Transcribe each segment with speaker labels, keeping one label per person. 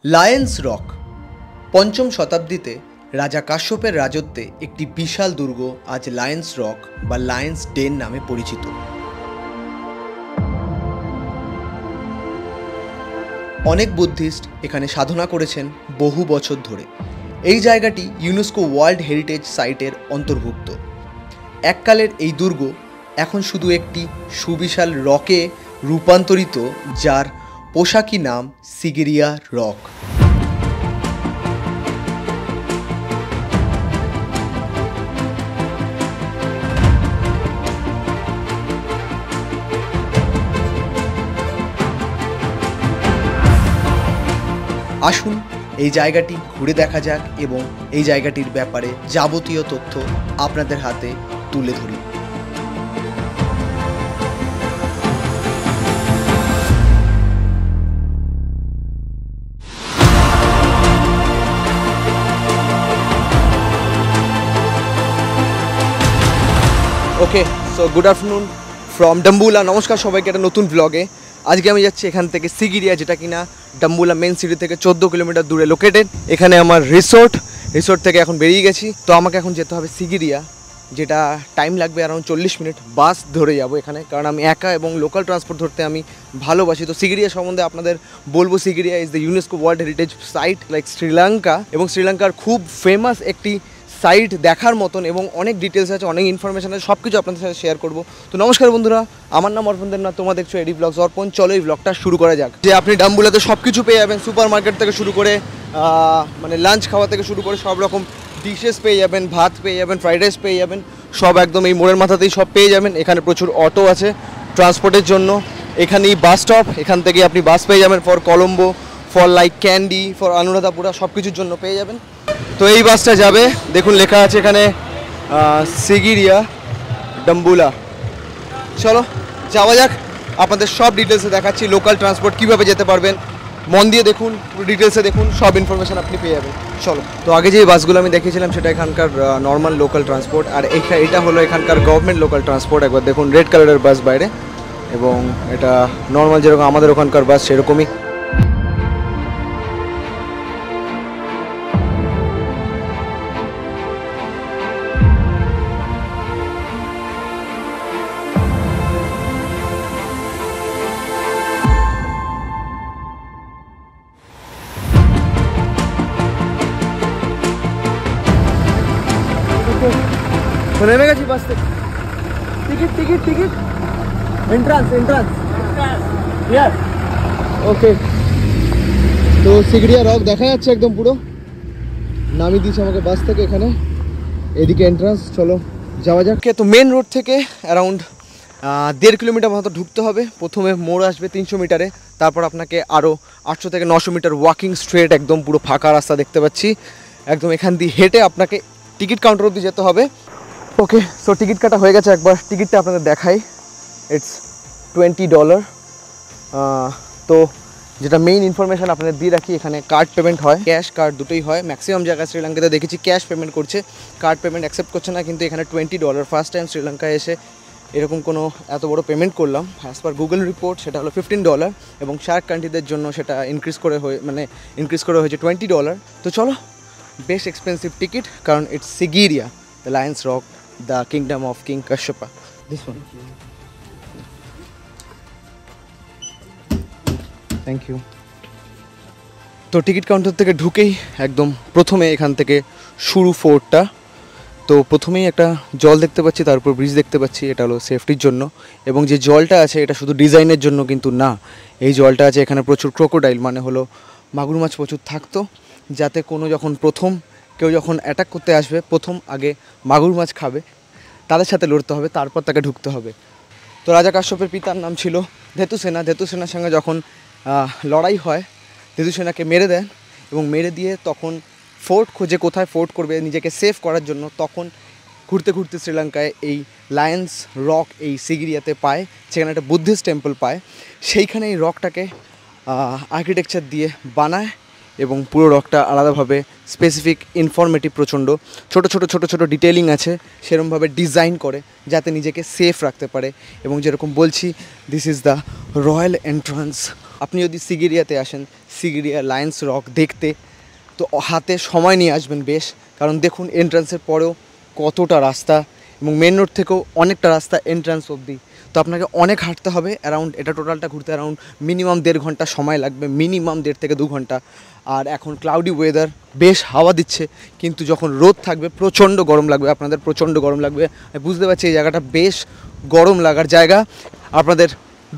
Speaker 1: Lions rock পঞ্চম শতাব্দীতে রাজা কাশ্যপের রাজত্বে একটি বিশাল দুর্গ আজ লায়ন্স রক বা লায়ন্স ডেন নামে পরিচিত। অনেক বুদ্ধিস্ট এখানে সাধনা করেছেন বহু বছর ধরে। এই জায়গাটি ইউনেস্কো ওয়ার্ল্ড হেরিটেজ সাইটের অন্তর্ভুক্ত। এককালের এই দুর্গ এখন শুধু একটি সুবিশাল রকে রূপান্তরিত, যার পোশাকি নাম সিগিরিয়া রক। আসুন এই জায়গাটি ঘুরে দেখা যাক এবং এই জায়গাটির ব্যাপারে যাবতীয় তথ্য আপনাদের হাতে তুলে ধরি। Okay, so good afternoon from Dambulla. নমস্কার সবাইকে একটা নতুন ব্লগে। আজকে আমি যাচ্ছি এখান থেকে সিগিরিয়া, যেটা কিনা ডাম্বুলা মেন সিটি থেকে 14 কিলোমিটার দূরে লোকেটেড। এখানে আমার রিসোর্ট থেকে এখন বেরিয়ে গেছি। তো আমাকে এখন যেতে হবে সিগিরিয়া, যেটা টাইম লাগবে অ্যারাউন্ড 40 মিনিট। বাস ধরে যাব এখানে, কারণ আমি একা এবং লোকাল ট্রান্সপোর্ট ধরতে আমি ভালোবাসি। তো সিগিরিয়া সম্বন্ধে আপনাদের বলবো, Sigiriya is the UNESCO world heritage site like Sri Lanka, এবং শ্রীলঙ্কার খুব ফেমাস একটি সাইট দেখার মতন, এবং অনেক ডিটেলস আছে, অনেক ইনফরমেশন আছে, সব কিছু আপনাদের সাথে শেয়ার করবো। তো নমস্কার বন্ধুরা, আমার নাম অর্পণ দেবনাথ, তোমরা দেখছো এডি ব্লগস অর্পণ। চলো এই ব্লগটা শুরু করা যাক। যে আপনি ডাম্বুলাতে সব কিছু পেয়ে যাবেন, সুপার মার্কেট থেকে শুরু করে মানে লাঞ্চ খাওয়া থেকে শুরু করে সব রকম ডিশেস পেয়ে যাবেন, ভাত পেয়ে যাবেন, ফ্রাইড রাইস পেয়ে যাবেন, সব একদম এই মোড়ের মাথাতেই সব পেয়ে যাবেন। এখানে প্রচুর অটো আছে ট্রান্সপোর্টের জন্য। এখানেই বাস স্টপ, এখান থেকে আপনি বাস পেয়ে যাবেন for Colombo, for like candy, for Anuradhapura, সব কিছুর জন্য পেয়ে যাবেন। তো এই বাসটা যাবে, দেখুন লেখা আছে এখানে সিগিরিয়া ডাম্বুলা। চলো যাওয়া যাক, আপনাদের সব ডিটেলসে দেখাচ্ছি। লোকাল ট্রান্সপোর্ট কীভাবে যেতে পারবেন মন দিয়ে দেখুন, ডিটেলসে দেখুন, সব ইনফরমেশান আপনি পেয়ে যাবেন। চলো। তো আগে যে বাসগুলো আমি দেখিয়েছিলাম সেটা এখানকার নর্মাল লোকাল ট্রান্সপোর্ট, আর এটা হলো এখানকার গভর্নমেন্ট লোকাল ট্রান্সপোর্ট। একবার দেখুন রেড কালারের বাস বাইরে, এবং এটা নর্মাল যেরকম আমাদের ওখানকার বাস সেরকমই। নেমে গেছি বাস থেকে। টিকিট এন্ট্রান্স ওকে। তো সিগিরিয়া রক দেখা যাচ্ছে একদম পুরো। নামিয়ে দিয়েছে আমাকে বাস থেকে এখানে, এদিকে এন্ট্রান্স। চলো যাওয়া যাক। তো মেন রোড থেকে অ্যারাউন্ড 1.5 কিলোমিটার মতো ঢুকতে হবে। প্রথমে মোড় আসবে 300 মিটারে, তারপর আপনাকে আরও 800 থেকে 900 মিটার ওয়াকিং স্ট্রেট, একদম পুরো ফাঁকা রাস্তা দেখতে পাচ্ছি। একদম এখান দিয়ে হেঁটে আপনাকে টিকিট কাউন্টার অবধি যেতে হবে। ওকে, সো টিকিট কাটা হয়ে গেছে। একবার টিকিটটা আপনাদের দেখাই। ইটস $20। তো যেটা মেইন ইনফরমেশান আপনাদের দিয়ে রাখি, এখানে কার্ড পেমেন্ট হয়, ক্যাশ কার্ড দুটোই হয়। ম্যাক্সিমাম জায়গায় শ্রীলঙ্কাতে দেখেছি ক্যাশ পেমেন্ট করছে, কার্ড পেমেন্ট অ্যাকসেপ্ট করছে না। কিন্তু এখানে $20। ফার্স্ট টাইম শ্রীলঙ্কায় এসে এরকম কোনো এত বড় পেমেন্ট করলাম। অ্যাজ পার গুগল রিপোর্ট সেটা হলো $15, এবং শার্ক কান্ট্রিদের জন্য সেটা ইনক্রিজ করে হয়েছে $20। তো চলো, বেশ এক্সপেন্সিভ টিকিট, কারণ it's Sigiriya, the lion's rock, the kingdom of king Kashyapa. This one, thank you. তো টিকিট কাউন্টার থেকে ঢুকেই একদম প্রথমে এখান থেকে শুরু ফোর্টটা। তো প্রথমেই একটা জল দেখতে পাচ্ছি, তার উপর ব্রিজ দেখতে পাচ্ছি। এটা হলো সেফটির জন্য, এবং যে জলটা আছে এটা শুধু ডিজাইনের জন্য কিন্তু না। এই জলটা আছে এখানে প্রচুর ক্রোকোডাইল, মানে হলো মাগুর মাছ প্রচুর থাকতো, যাতে কোনো কেউ যখন অ্যাটাক করতে আসবে, প্রথম আগে মাগুর মাছ খাবে, তাদের সাথে লড়তে হবে, তারপর তাকে ঢুকতে হবে। তো রাজা কাশ্যপের পিতার নাম ছিল ধেতুসেনা। ধেতুসেনার সঙ্গে যখন লড়াই হয়, ধেতুসেনাকে মেরে দেন, এবং মেরে দিয়ে তখন ফোর্ট খোঁজে, কোথায় ফোর্ট করবে নিজেকে সেভ করার জন্য। তখন ঘুরতে ঘুরতে শ্রীলঙ্কায় এই লায়ন্স রক, এই সিগিরিয়াতে পায়, সেখানে একটা বুদ্ধিস্ট টেম্পল পায়। সেইখানে এই রকটাকে আর্কিটেকচার দিয়ে বানায়, এবং পুরো রকটা আলাদাভাবে স্পেসিফিক ইনফরমেটিভ, প্রচণ্ড ছোট ছোট ডিটেলিং আছে, সেরকমভাবে ডিজাইন করে যাতে নিজেকে সেফ রাখতে পারে। এবং যেরকম বলছি, this is the royal entrance. আপনি যদি সিগিরিয়াতে আসেন, সিগিরিয়া লায়ন্স রক দেখতে, তো হাতে সময় নিয়ে আসবেন বেশ, কারণ দেখুন এন্ট্রান্সের পরেও কতটা রাস্তা এবং মেন রোড থেকেও অনেকটা রাস্তা এন্ট্রান্স অবধি। তো আপনাকে অনেক হাঁটতে হবে, অ্যারাউন্ড এটা টোটালটা ঘুরতে অ্যারাউন্ড মিনিমাম 1.5 ঘন্টা সময় লাগবে, মিনিমাম 1.5 থেকে 2 ঘন্টা। আর এখন ক্লাউডি ওয়েদার, বেশ হাওয়া দিচ্ছে, কিন্তু যখন রোদ থাকবে প্রচণ্ড গরম লাগবে, আপনাদের প্রচণ্ড গরম লাগবে। আমি বুঝতে পারছি এই জায়গাটা বেশ গরম লাগার জায়গা। আপনাদের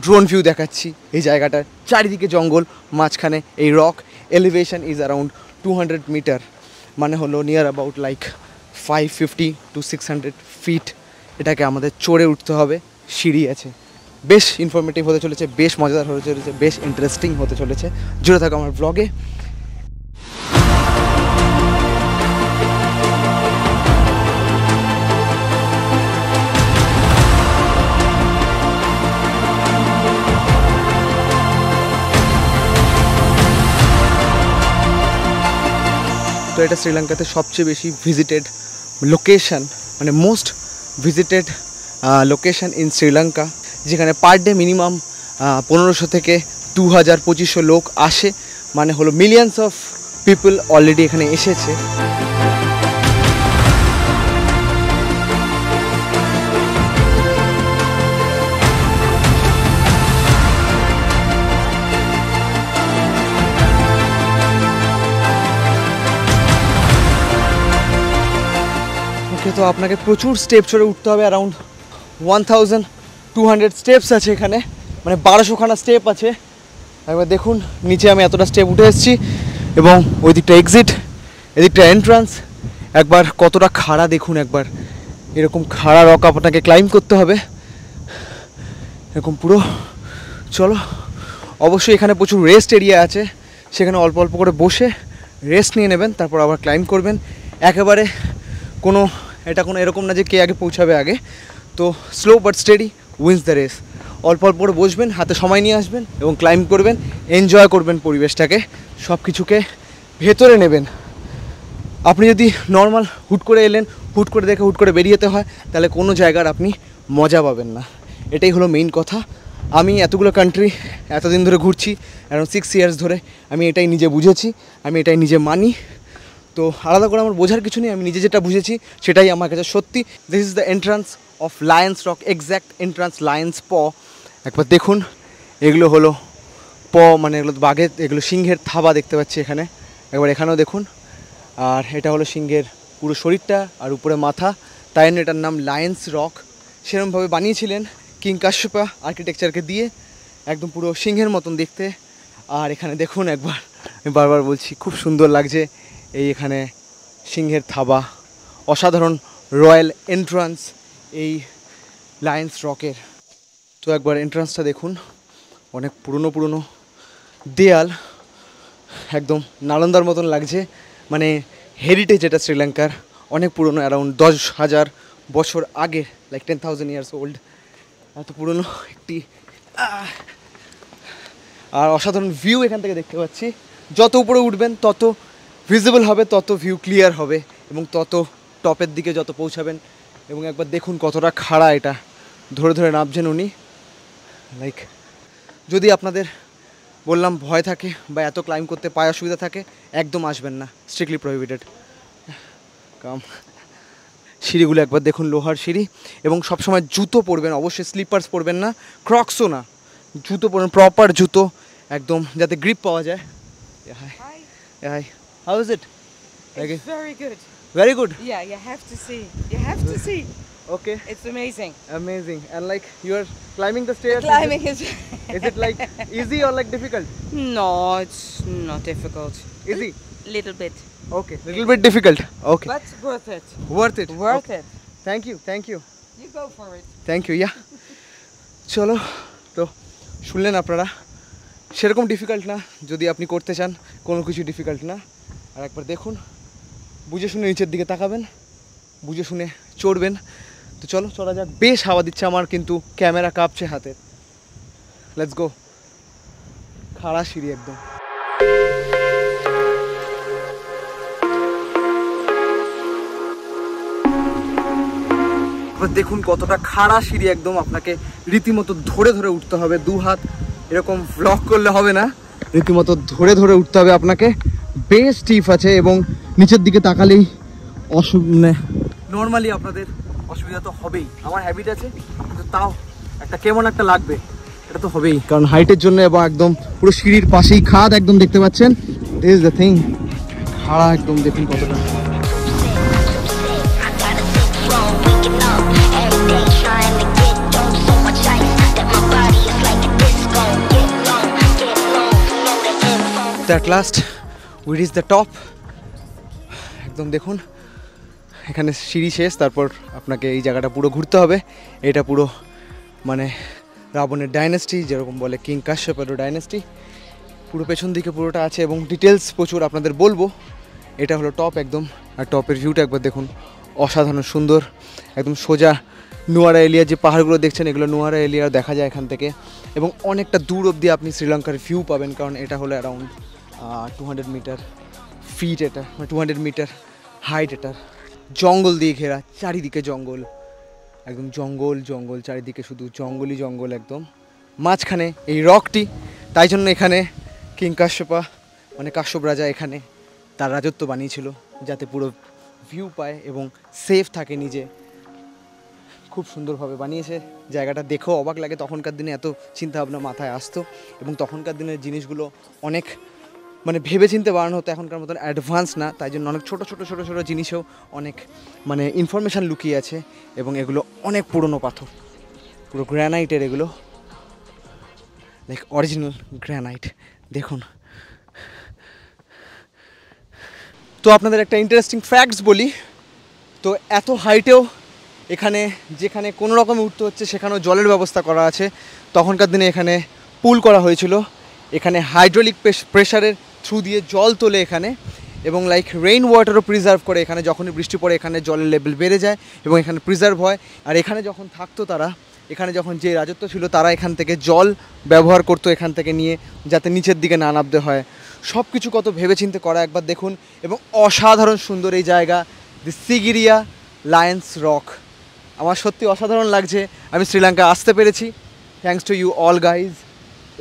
Speaker 1: ড্রোন ভিউ দেখাচ্ছি এই জায়গাটার, চারিদিকে জঙ্গল, মাঝখানে এই rock. Elevation is around 200 metre, মানে হলো near about like 550 to 600 feet. এটাকে আমাদের চড়ে উঠতে হবে, সিঁড়ি আছে। বেশ ইনফরমেটিভ হতে চলেছে, বেশ মজাদার হতে চলেছে, বেশ ইন্টারেস্টিং হতে চলেছে। জুড়ে থাকো আমার ব্লগে। তো এটা শ্রীলঙ্কাতে সবচেয়ে বেশি ভিজিটেড লোকেশন, মানে most visited location in Sri Lanka, যেখানে পার ডে মিনিমাম 1500 থেকে 2000-2500 লোক আসে, মানে হলো মিলিয়ন্স অফ পিপল অলরেডি এখানে এসেছে। তো আপনাকে প্রচুর স্টেপ চড়ে উঠতে হবে, অ্যারাউন্ড 1200 স্টেপস আছে এখানে, মানে 1200খানা স্টেপ আছে। একবার দেখুন নিচে আমি এতটা স্টেপ উঠে এসেছি, এবং ওই দিকটা এক্সিট, এদিকটা এন্ট্রান্স। একবার কতটা খাড়া দেখুন, একবার এরকম খাড়া রক আপনাকে ক্লাইম্ব করতে হবে এরকম পুরো। চলো, অবশ্যই এখানে প্রচুর রেস্ট এরিয়া আছে, সেখানে অল্প অল্প করে বসে রেস্ট নিয়ে নেবেন, তারপর আবার ক্লাইম্ব করবেন। একেবারে কোনো এরকম না যে কে আগে পৌঁছাবে আগে। তো slow but steady wins the race. অল্প অল্প করে বসবেন, হাতে সময় নিয়ে আসবেন এবং ক্লাইম্ব করবেন, এনজয় করবেন পরিবেশটাকে, সব কিছুকে ভেতরে নেবেন। আপনি যদি নর্মাল হুট করে এলেন, হুট করে দেখে হুট করে বেরিয়ে যেতে হয়, তাহলে কোনো জায়গার আপনি মজা পাবেন না। এটাই হলো মেইন কথা। আমি এতগুলো কান্ট্রি এতদিন ধরে ঘুরছি, অ্যারাউন্ড 6 ইয়ার্স ধরে, আমি এটাই নিজে বুঝেছি, আমি এটাই নিজে মানি। তো আলাদা করে আমার বোঝার কিছু নেই, আমি নিজে যেটা বুঝেছি সেটাই আমার কাছে সত্যি। This is the entrance of Lions rock, exact entrance Lions প। একবার দেখুন, এগুলো হলো প, মানে এগুলো বাঘের, এগুলো সিংহের থাবা দেখতে পাচ্ছি এখানে। একবার এখানেও দেখুন। আর এটা হলো সিংহের পুরো শরীরটা আর উপরে মাথা, তাই জন্য এটার নাম লায়ন্স রক। সেরকমভাবে বানিয়েছিলেন কিং কাশ্যপা আর্কিটেকচারকে দিয়ে, একদম পুরো সিংহের মতন দেখতে। আর এখানে দেখুন একবার, আমি বারবার বলছি, খুব সুন্দর লাগছে এই এখানে সিংহের থাবা। অসাধারণ রয়্যাল এন্ট্রান্স এই লায়ন্স রকের। তো একবার এন্ট্রান্সটা দেখুন, অনেক পুরনো দেয়াল, একদম নালন্দার মতন লাগছে, মানে হেরিটেজ এটা শ্রীলঙ্কার, অনেক পুরনো, অ্যারাউন্ড 10,000 বছর আগে, লাইক 10,000 ইয়ার্স ওল্ড, এত পুরনো একটি। আর অসাধারণ ভিউ এখান থেকে দেখতে পাচ্ছি। যত উপরে উঠবেন তত ভিজিবল হবে, তত ভিউ ক্লিয়ার হবে, এবং তত টপের দিকে যত পৌঁছাবেন। এবং একবার দেখুন কতটা খাড়া, এটা ধরে ধরে নামছেন উনি। লাইক যদি আপনাদের বললাম ভয় থাকে বা এত ক্লাইম্ব করতে পায়ে অসুবিধা থাকে, একদম আসবেন না, স্ট্রিক্টলি প্রহিবিটেড। কাম সিঁড়িগুলো একবার দেখুন, লোহার সিঁড়ি, এবং সবসময় জুতো পরবেন, অবশ্যই স্লিপার্স পরবেন না, ক্রক্সও না, জুতো পরবেন, প্রপার জুতো, একদম যাতে গ্রিপ পাওয়া যায়। Hi. How is it?
Speaker 2: It's very good.
Speaker 1: Very good.
Speaker 2: Yeah, you have to see. You have to see.
Speaker 1: Okay.
Speaker 2: It's amazing.
Speaker 1: Amazing. And like you are climbing the stairs.
Speaker 2: Climbing is.
Speaker 1: Is it like easy or like difficult?
Speaker 2: No, it's not difficult.
Speaker 1: Easy.
Speaker 2: Little bit.
Speaker 1: Okay. Little bit difficult. Okay.
Speaker 2: But worth it.
Speaker 1: Worth it.
Speaker 2: Worth
Speaker 1: Okay.
Speaker 2: it.
Speaker 1: Thank you. Thank you.
Speaker 2: You go for it.
Speaker 1: Thank you. Yeah. চলো, তো শুনলেন আপনারা, সেরকম difficult না, যদি আপনি করতে চান কোনো কিছু ডিফিকাল্ট না। আর একবার দেখুন, বুঝে শুনে নিচের দিকে তাকাবেন, বুঝে শুনে চড়বেন। তো চলো চলা যাক, বেশ হাওয়া দিচ্ছে, আমার কিন্তু ক্যামেরা কাঁপছে হাতের। Let's go. খাড়া সিঁড়ি একদম। দেখুন কতটা খাড়া সিঁড়ি, একদম আপনাকে রীতিমতো ধরে ধরে উঠতে হবে, 2 হাত এরকম ব্লক করলে হবে না, রীতিমতো ধরে ধরে উঠতে হবে আপনাকে, বেশ স্টিফ আছে এবং নিচের দিকে তাকালেই মানে নর্মালি আপনাদের অসুবিধা তো হবেই। আমার হ্যাবিট আছে, কিন্তু তাও একটা কেমন একটা লাগবে, এটা তো হবেই, কারণ হাইটের জন্য। এবং একদম পুরো সিঁড়ির পাশেই খাদ একদম দেখতে পাচ্ছেন, দিস ইজ দ্য থিং। খাড়া একদম দেখুন কতটা। At last we reach the top. একদম দেখুন এখানে সিঁড়ি শেষ, তারপর আপনাকে এই জায়গাটা পুরো ঘুরতে হবে। এটা পুরো মানে রাবণের ডাইনেস্টি, যেরকম বলে কিং কাশ্যপের ডাইনেস্টি, পুরো পেছন দিকে পুরোটা আছে এবং ডিটেলস প্রচুর আপনাদের বলবো। এটা হলো টপ একদম, আর টপের ভিউটা একবার দেখুন, অসাধারণ সুন্দর। একদম সোজা নুয়ারা এলিয়া যে পাহাড়গুলো দেখছেন, এগুলো নুয়ারা এলিয়া দেখা যায় এখান থেকে, এবং অনেকটা দূর অবধি আপনি শ্রীলঙ্কার ভিউ পাবেন, কারণ এটা হলো অ্যারাউন্ড 200 মিটার ফিট, এটা মানে 200 মিটার হাইট। এটা জঙ্গল দিয়ে ঘেরা, চারিদিকে জঙ্গল, একদম জঙ্গল জঙ্গল, চারিদিকে শুধু জঙ্গলই জঙ্গল একদম। মাঝখানে এই রকটি, তাই জন্য এখানে কিং কাশ্যপা মানে কাশ্যপ রাজা এখানে তার রাজত্ব বানিয়েছিল, যাতে পুরো ভিউ পায় এবং সেফ থাকে নিজে। খুব সুন্দরভাবে বানিয়েছে জায়গাটা, দেখেও অবাক লাগে। তখনকার দিনে এত চিন্তাভাবনা মাথায় আসতো, এবং তখনকার দিনের জিনিসগুলো অনেক মানে ভেবে চিনতে বানানো হতো, এখনকার মতন অ্যাডভান্স না। তাই জন্য অনেক ছোটো ছোটো ছোটো ছোটো জিনিসেও অনেক মানে ইনফরমেশান লুকিয়ে আছে, এবং এগুলো অনেক পুরনো পাথর, পুরো গ্র্যানাইটের এগুলো, লাইক অরিজিনাল গ্র্যানাইট। দেখুন, তো আপনাদের একটা ইন্টারেস্টিং ফ্যাক্টস বলি। তো এত হাইটেও এখানে যেখানে কোনো রকমে উঠতে হচ্ছে সেখানেও জলের ব্যবস্থা করা আছে। তখনকার দিনে এখানে পুল করা হয়েছিল, এখানে হাইড্রোলিক প্রেশারের থ্রু দিয়ে জল তোলে এখানে, এবং লাইক রেইন ওয়াটারও প্রিজার্ভ করে। এখানে যখনই বৃষ্টি পড়ে এখানে জলের লেভেল বেড়ে যায় এবং এখানে প্রিজার্ভ হয়। আর এখানে যখন থাকতো তারা, এখানে যখন যে রাজত্ব ছিল, তারা এখান থেকে জল ব্যবহার করতো এখান থেকে নিয়ে, যাতে নিচের দিকে না নামতে হয়। সব কিছু কত ভেবেচিন্তে করা, একবার দেখুন। এবং অসাধারণ সুন্দর এই জায়গা, দি সিগিরিয়া লায়ন্স রক। আমার সত্যি অসাধারণ লাগছে আমি শ্রীলঙ্কা আসতে পেরেছি, thanks to you all guys.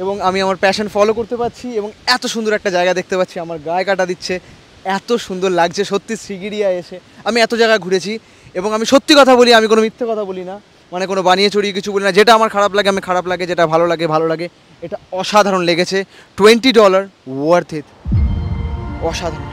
Speaker 1: এবং আমি আমার প্যাশন ফলো করতে পারছি, এবং এত সুন্দর একটা জায়গা দেখতে পাচ্ছি, আমার গায়ে কাটা দিচ্ছে, এত সুন্দর লাগছে সত্যি। সিগিরিয়া এসে আমি এত জায়গা ঘুরেছি, এবং আমি সত্যি কথা বলি, আমি কোনো মিথ্যে কথা বলি না, মানে কোনো বানিয়ে চড়িয়ে কিছু বলি না। যেটা আমার খারাপ লাগে আমি খারাপ লাগে, যেটা ভালো লাগে ভালো লাগে। এটা অসাধারণ লেগেছে, $20 ওয়ার্থ ইট, অসাধারণ।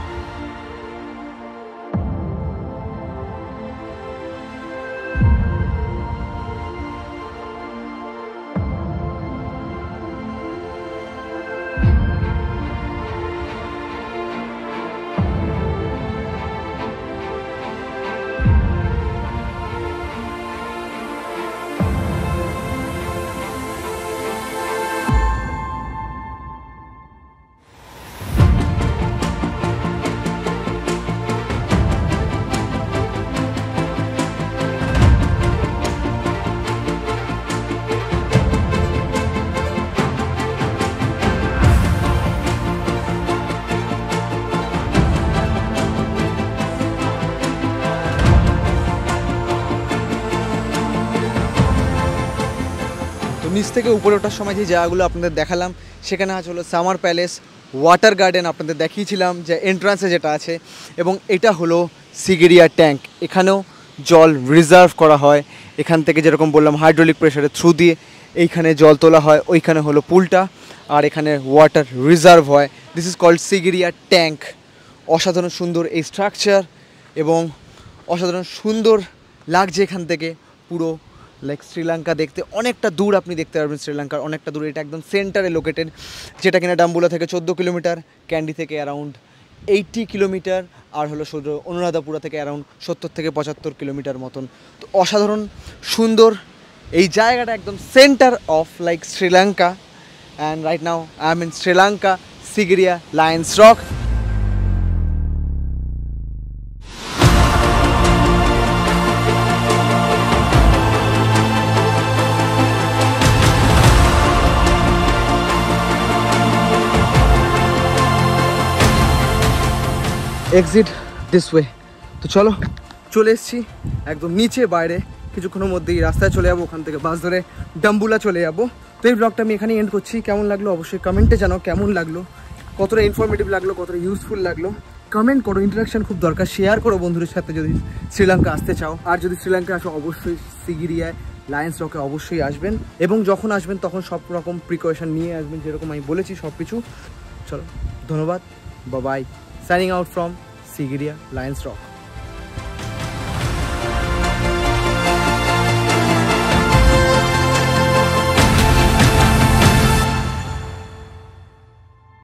Speaker 1: নিচ থেকে উপরে ওঠার সময় যে জায়গাগুলো আপনাদের দেখালাম, সেখানে আছে হলো সামার প্যালেস, ওয়াটার গার্ডেন আপনাদের দেখিয়েছিলাম যে এন্ট্রান্সে যেটা আছে, এবং এটা হলো সিগিরিয়া ট্যাঙ্ক। এখানেও জল রিজার্ভ করা হয়, এখান থেকে যেরকম বললাম হাইড্রোলিক প্রেশারের থ্রু দিয়ে এইখানে জল তোলা হয়, ওইখানে হলো পুলটা, আর এখানে ওয়াটার রিজার্ভ হয়। This is called Sigiriya tank. অসাধারণ সুন্দর এই স্ট্রাকচার, এবং অসাধারণ সুন্দর লাগছে এখান থেকে পুরো লাইক শ্রীলঙ্কা দেখতে। অনেকটা দূর আপনি দেখতে পারবেন শ্রীলঙ্কার, অনেকটা দূর। এটা একদম সেন্টারে লোকেটেড, যেটা কিনা ডাম্বুলা থেকে 14 কিলোমিটার, ক্যান্ডি থেকে অ্যারাউন্ড 80 কিলোমিটার, আর হলো অনুরাধাপুরা থেকে অ্যারাউন্ড 70 থেকে 75 কিলোমিটার মতন। তো অসাধারণ সুন্দর এই জায়গাটা, একদম centre of like Sri Lanka. And right now I am in Sri Lanka, Sigiriya Lions rock. Exit this way. তো চলো, চলে এসেছি একদম নিচে, বাইরে কিছুক্ষণের মধ্যেই রাস্তায় চলে যাবো, ওখান থেকে বাস ধরে ডাম্বুলা চলে যাবো। তো এই ব্লগটা আমি এখানেই এন্ড করছি। কেমন লাগলো অবশ্যই কমেন্টে জানাও, কেমন লাগলো, কতটা ইনফরমেটিভ লাগলো, কতটা ইউজফুল লাগলো। কমেন্ট করো, ইন্টারাকশন খুব দরকার। শেয়ার করো বন্ধুদের সাথে যদি শ্রীলঙ্কা আসতে চাও। আর যদি শ্রীলঙ্কা আসো অবশ্যই সিগিরিয়ায় লায়ন্স রকে অবশ্যই আসবেন, এবং যখন আসবেন তখন সব রকম প্রিকশন নিয়ে আসবেন, যেরকম আমি বলেছি সব কিছু। চলো, ধন্যবাদ, bye, signing out from Sigiriya Lions rock.